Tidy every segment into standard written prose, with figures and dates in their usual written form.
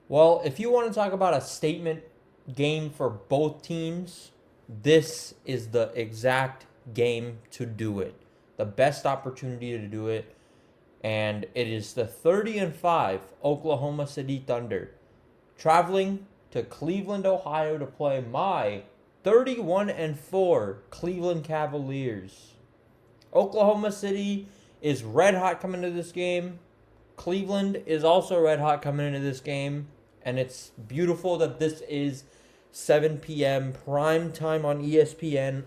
Well, if you want to talk about a statement game for both teams, this is the exact game to do it. The best opportunity to do it. And it is the 30-5 Oklahoma City Thunder traveling to Cleveland, Ohio to play my 31-4 Cleveland Cavaliers. Oklahoma City is red hot coming into this game. Cleveland is also red hot coming into this game. And it's beautiful that this is 7 p.m. prime time on ESPN.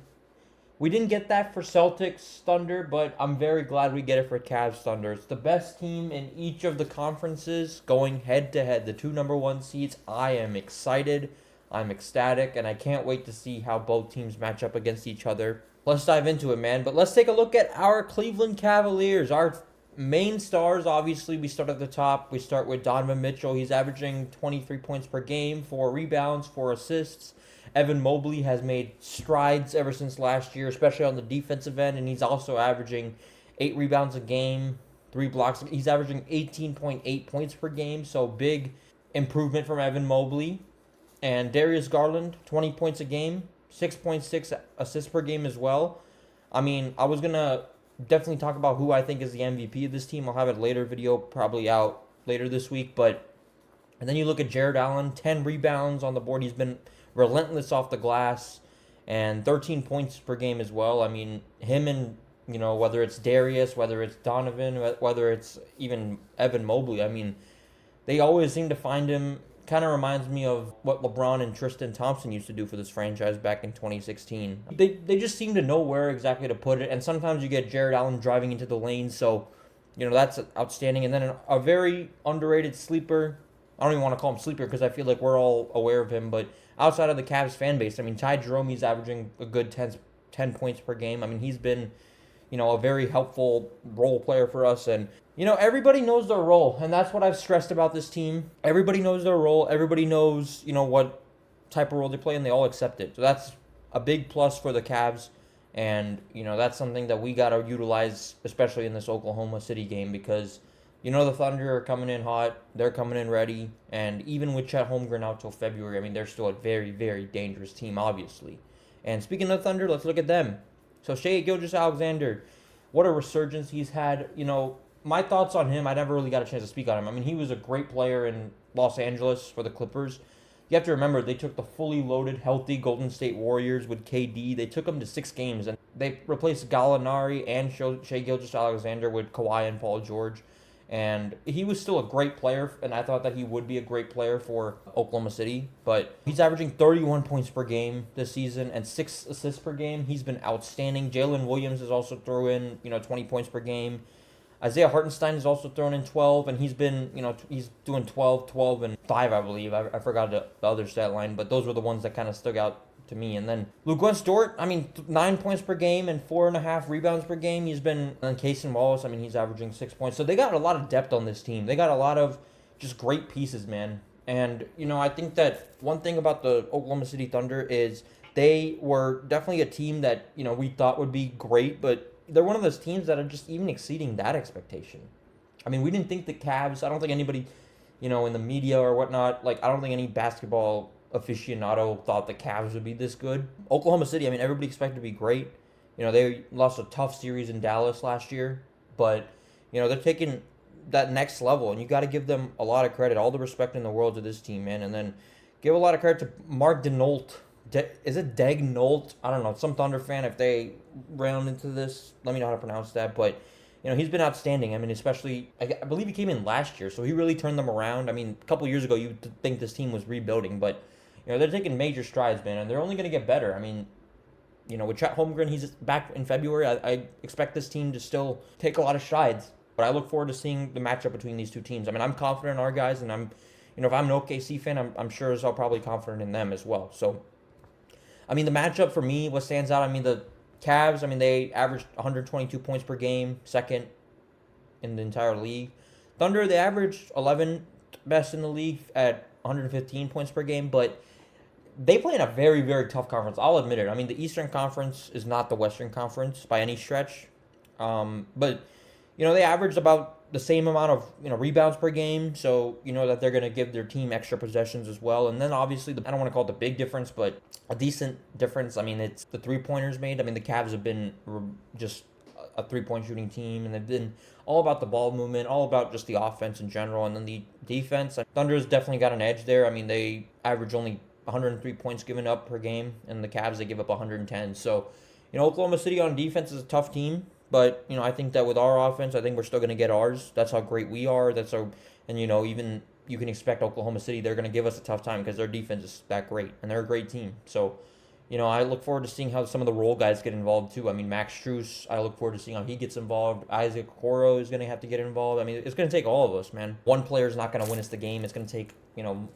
We didn't get that for Celtics Thunder, but I'm very glad we get it for Cavs Thunder. It's the best team in each of the conferences going head to head. The two number one seeds. I am excited. I'm ecstatic, and I can't wait to see how both teams match up against each other. Let's dive into it, man. But let's take a look at our Cleveland Cavaliers. Our main stars, obviously, we start at the top. We start with Donovan Mitchell. He's averaging 23 points per game, 4 rebounds, 4 assists. Evan Mobley has made strides ever since last year, especially on the defensive end, and he's also averaging 8 rebounds a game, 3 blocks. He's averaging 18.8 points per game, so big improvement from Evan Mobley. And Darius Garland, 20 points a game, 6.6 assists per game as well. I mean, I was going to definitely talk about who I think is the MVP of this team. I'll have a later video probably out later this week. And then you look at Jarrett Allen, 10 rebounds on the board. He's been relentless off the glass and 13 points per game as well. I mean, him and, whether it's Darius, whether it's Donovan, whether it's even Evan Mobley, I mean, they always seem to find him. Kind of reminds me of what LeBron and Tristan Thompson used to do for this franchise back in 2016. They just seem to know where exactly to put it, and sometimes you get Jarrett Allen driving into the lane, so, that's outstanding. And then a very underrated sleeper, I don't even want to call him sleeper because I feel like we're all aware of him, but outside of the Cavs fan base, I mean, Ty Jerome, he's averaging a good 10 points per game. I mean, he's been, a very helpful role player for us. And, everybody knows their role. And that's what I've stressed about this team. Everybody knows their role. Everybody knows, what type of role they play, and they all accept it. So that's a big plus for the Cavs. And, that's something that we got to utilize, especially in this Oklahoma City game, because the Thunder are coming in hot. They're coming in ready. And even with Chet Holmgren out till February, I mean, they're still a very, very dangerous team, obviously. And speaking of Thunder, let's look at them. So Shai Gilgeous-Alexander, what a resurgence he's had. My thoughts on him, I never really got a chance to speak on him. I mean, he was a great player in Los Angeles for the Clippers. You have to remember, they took the fully loaded, healthy Golden State Warriors with KD. They took them to 6 games, and they replaced Gallinari and Shai Gilgeous-Alexander with Kawhi and Paul George. And he was still a great player, and I thought that he would be a great player for Oklahoma City. But he's averaging 31 points per game this season and 6 assists per game. He's been outstanding. Jalen Williams has also thrown in, 20 points per game. Isaiah Hartenstein has also thrown in 12, and he's been, he's doing 12, and 5, I believe. I forgot the other stat line, but those were the ones that kind of stuck out to me. And then Luguentz Dort, 9 points per game and 4.5 rebounds per game. He's been, and Cason Wallace, he's averaging 6 points. So they got a lot of depth on this team. They got a lot of just great pieces, man. And, I think that one thing about the Oklahoma City Thunder is they were definitely a team that, we thought would be great, but they're one of those teams that are just even exceeding that expectation. I mean, we didn't think the Cavs, I don't think anybody, in the media or whatnot, I don't think any basketball aficionado thought the Cavs would be this good. Oklahoma City, everybody expected to be great. They lost a tough series in Dallas last year, but, they're taking that next level, and you got to give them a lot of credit, all the respect in the world to this team, man. And then give a lot of credit to Mark Denault. Is it Degnault? I don't know. Some Thunder fan, if they round into this, let me know how to pronounce that. But, he's been outstanding. Especially, I believe he came in last year, so he really turned them around. A couple years ago, you'd think this team was rebuilding, but, they're taking major strides, man, and they're only going to get better. With Chet Holmgren, he's back in February. I expect this team to still take a lot of strides, but I look forward to seeing the matchup between these two teams. I'm confident in our guys, and if I'm an OKC fan, I'm sure as I'll probably confident in them as well. So, the matchup for me, what stands out, the Cavs, they averaged 122 points per game, second in the entire league. Thunder, they averaged 11th best in the league at 115 points per game, but they play in a very, very tough conference. I'll admit it. The Eastern Conference is not the Western Conference by any stretch. But, they averaged about the same amount of rebounds per game, so you know that they're going to give their team extra possessions as well. And then obviously, I don't want to call it the big difference, but a decent difference. I mean, it's the 3-pointers made. I mean, the Cavs have been just a 3-point shooting team, and they've been all about the ball movement, all about just the offense in general, and then the defense. Thunder's definitely got an edge there. I mean, they average only 103 points given up per game, and the Cavs, they give up 110. So, Oklahoma City on defense is a tough team. But, I think that with our offense, I think we're still going to get ours. That's how great we are. And, even you can expect Oklahoma City, they're going to give us a tough time because their defense is that great. And they're a great team. So, I look forward to seeing how some of the role guys get involved too. I mean, Max Strus, I look forward to seeing how he gets involved. Isaac Okoro is going to have to get involved. I mean, it's going to take all of us, man. One player is not going to win us the game. It's going to take,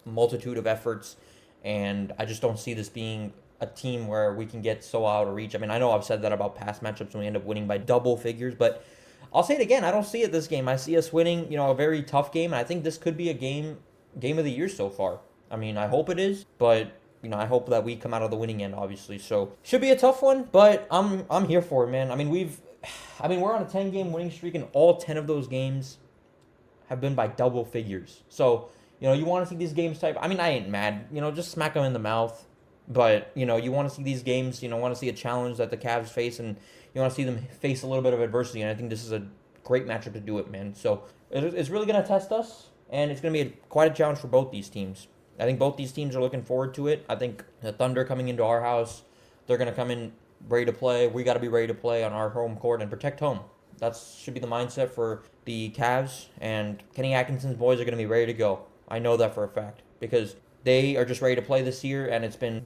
multitude of efforts. And I just don't see this being a team where we can get so out of reach. I mean, I know I've said that about past matchups when we end up winning by double figures, but I'll say it again. I don't see it this game. I see us winning, a very tough game, and I think this could be a game of the year so far. I mean, I hope it is, but I hope that we come out of the winning end, obviously. So should be a tough one, but I'm here for it, man. I mean, we're on a 10-game winning streak, and all 10 of those games have been by double figures. So you want to see these games type. I mean, I ain't mad. Just smack them in the mouth. But, you want to see these games, want to see a challenge that the Cavs face, and you want to see them face a little bit of adversity. And I think this is a great matchup to do it, man. So it's really going to test us, and it's going to be quite a challenge for both these teams. I think both these teams are looking forward to it. I think the Thunder coming into our house, they're going to come in ready to play. We got to be ready to play on our home court and protect home. That should be the mindset for the Cavs, and Kenny Atkinson's boys are going to be ready to go. I know that for a fact because they are just ready to play this year, and it's been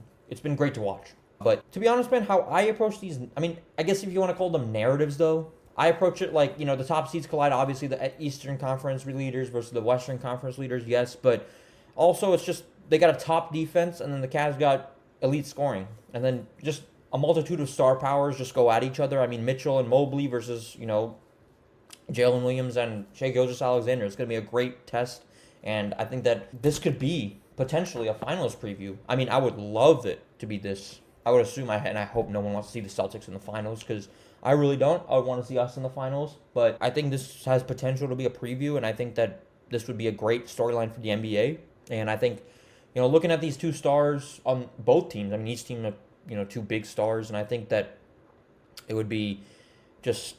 great to watch. But to be honest, man, how I approach these, I mean, I guess if you want to call them narratives, though, I approach it like, the top seeds collide. Obviously, the Eastern Conference leaders versus the Western Conference leaders, yes. But also, it's just they got a top defense, and then the Cavs got elite scoring. And then just a multitude of star powers just go at each other. I mean, Mitchell and Mobley versus, Jalen Williams and Shai Gilgeous-Alexander. It's going to be a great test. And I think that this could be potentially a finals preview. I mean, I would love it to be this. I would assume and I hope no one wants to see the Celtics in the finals because I really don't. I would want to see us in the finals. But I think this has potential to be a preview, and I think that this would be a great storyline for the NBA. And I think, looking at these two stars on both teams, I mean, each team have, two big stars, and I think that it would be just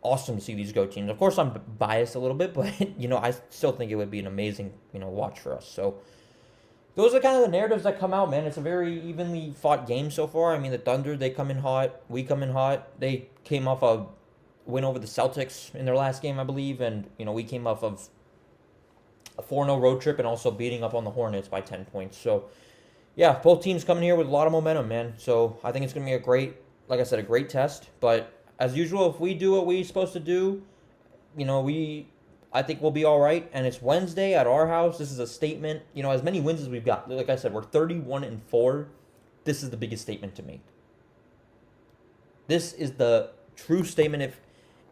awesome to see these go teams. Of course, I'm biased a little bit, but, I still think it would be an amazing, watch for us. So those are kind of the narratives that come out, man. It's a very evenly fought game so far. I mean, the Thunder, they come in hot. We come in hot. They came off a win over the Celtics in their last game, I believe. And, we came off of a 4-0 road trip and also beating up on the Hornets by 10 points. So, yeah, both teams coming here with a lot of momentum, man. So I think it's going to be a great test. But as usual, if we do what we're supposed to do, I think we'll be all right. And it's Wednesday at our house. This is a statement. As many wins as we've got. Like I said, we're 31-4. This is the biggest statement to make. This is the true statement. If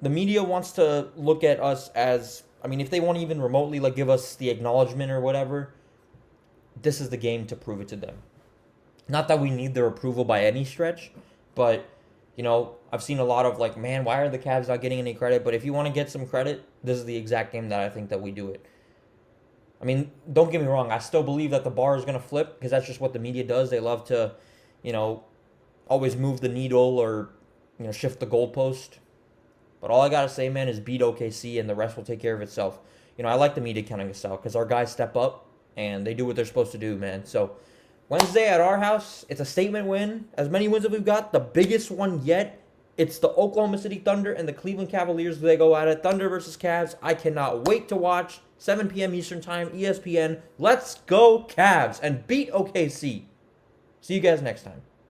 the media wants to look at us as, if they want to even remotely give us the acknowledgement or whatever, this is the game to prove it to them. Not that we need their approval by any stretch, but I've seen a lot of man, why are the Cavs not getting any credit? But if you want to get some credit, this is the exact game that I think that we do it. I mean, don't get me wrong. I still believe that the bar is going to flip because that's just what the media does. They love to, always move the needle or, shift the goalpost. But all I got to say, man, is beat OKC and the rest will take care of itself. I like the media counting us out because our guys step up and they do what they're supposed to do, man. So Wednesday at our house, it's a statement win. As many wins as we've got, the biggest one yet, it's the Oklahoma City Thunder and the Cleveland Cavaliers. They go at it. Thunder versus Cavs. I cannot wait to watch. 7 p.m. Eastern Time, ESPN. Let's go Cavs and beat OKC. See you guys next time.